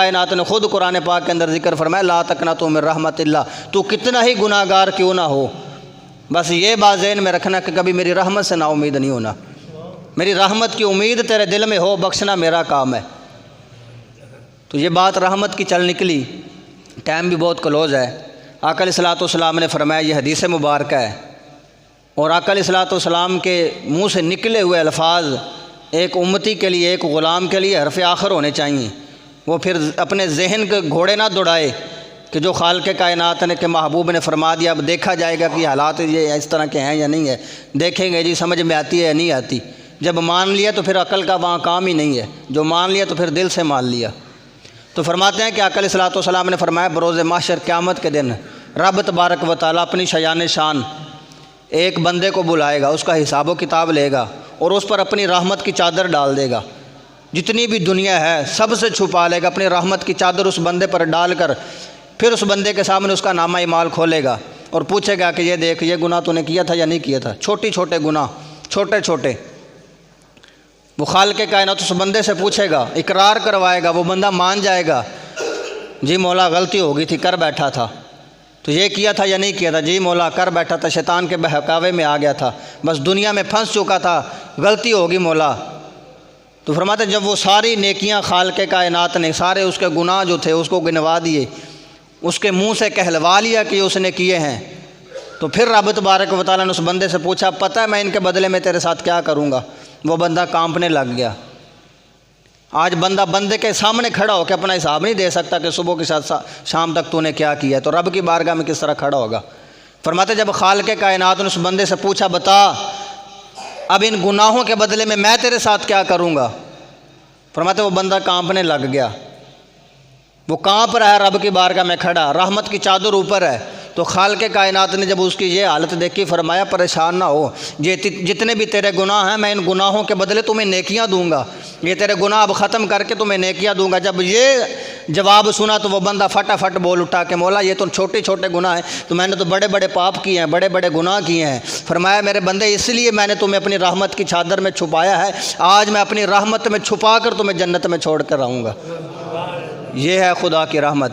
کائنات نے خود قرآن پاک کے اندر ذکر فرمایا لا تقنطوا من رحمت اللہ، تو کتنا ہی گناہ گار کیوں نہ ہو، بس یہ بات ذہن میں رکھنا کہ کبھی میری رحمت سے نا امید نہیں ہونا، میری رحمت کی امید تیرے دل میں ہو، بخشنا میرا کام ہے۔ تو یہ بات رحمت کی چل نکلی، ٹائم بھی بہت کلوز ہے۔ آقا علیہ الصلوۃ والسلام نے فرمایا، یہ حدیث مبارکہ ہے، اور آقا علیہ الصلوۃ والسلام کے منہ سے نکلے ہوئے الفاظ ایک امتی کے لیے، ایک غلام کے لیے حرف آخر ہونے چاہیے۔ وہ پھر اپنے ذہن کے گھوڑے نہ دوڑائے کہ جو خالق کائنات نے کہ محبوب نے فرما دیا، اب دیکھا جائے گا کہ حالات یہ اس طرح کے ہیں یا نہیں ہے، دیکھیں گے جی سمجھ میں آتی ہے یا نہیں آتی۔ جب مان لیا تو پھر عقل کا وہاں کام ہی نہیں ہے، جو مان لیا تو پھر دل سے مان لیا۔ تو فرماتے ہیں کہ آقا علیہ الصلوۃ والسلام نے فرمایا، بروز محشر قیامت کے دن رب تبارک و تعالیٰ اپنی شایان شان ایک بندے کو بلائے گا، اس کا حساب و کتاب لے گا اور اس پر اپنی رحمت کی چادر ڈال دے گا، جتنی بھی دنیا ہے سب سے چھپا لے گا، اپنی رحمت کی چادر اس بندے پر ڈال کر پھر اس بندے کے سامنے اس کا نامہ اعمال کھولے گا اور پوچھے گا کہ یہ دیکھ، یہ گناہ تو نے کیا تھا یا نہیں کیا تھا، چھوٹی چھوٹے گناہ، چھوٹے چھوٹے۔ وہ خالق کائنات اس بندے سے پوچھے گا، اقرار کروائے گا، وہ بندہ مان جائے گا، جی مولا غلطی ہو گئی تھی، کر بیٹھا تھا، تو یہ کیا تھا یا نہیں کیا تھا، جی مولا کر بیٹھا تھا، شیطان کے بہکاوے میں آ گیا تھا، بس دنیا میں پھنس چکا تھا، غلطی ہوگی مولا۔ تو فرماتے جب وہ ساری نیکیاں خالق کائنات نے، سارے اس کے گناہ جو تھے اس کو گنوا دیے، اس کے منہ سے کہلوا لیا کہ اس نے کیے ہیں، تو پھر رب تبارک و تعالیٰ نے اس بندے سے پوچھا، پتہ ہے میں ان کے بدلے میں تیرے ساتھ کیا کروں گا؟ وہ بندہ کانپنے لگ گیا۔ آج بندہ بندے کے سامنے کھڑا ہو کے اپنا حساب نہیں دے سکتا کہ صبح کے ساتھ شام تک تو نے کیا کیا ہے، تو رب کی بارگاہ میں کس طرح کھڑا ہوگا؟ فرماتے جب خالق کائنات نے اس بندے سے پوچھا، بتا اب ان گناہوں کے بدلے میں تیرے ساتھ کیا کروں گا؟ فرماتے وہ بندہ کانپنے لگ گیا، وہ کانپ رہا ہے، رب کی بارگاہ میں کھڑا، رحمت کی چادر اوپر ہے۔ تو خالق کائنات نے جب اس کی یہ حالت دیکھی فرمایا، پریشان نہ ہو، یہ جتنے بھی تیرے گناہ ہیں میں ان گناہوں کے بدلے تمہیں نیکیاں دوں گا، یہ تیرے گناہ اب ختم کر کے تمہیں نیکیاں دوں گا۔ جب یہ جواب سنا تو وہ بندہ فٹافٹ بول اٹھا کہ مولا یہ تو چھوٹے چھوٹے گناہ ہیں، تو میں نے تو بڑے بڑے پاپ کیے ہیں، بڑے بڑے گناہ کیے ہیں۔ فرمایا میرے بندے اس لیے میں نے تمہیں اپنی رحمت کی چادر میں چھپایا ہے، آج میں اپنی رحمت میں چھپا کر تمہیں جنت میں چھوڑ کر آؤں گا۔ یہ ہے خدا کی رحمت۔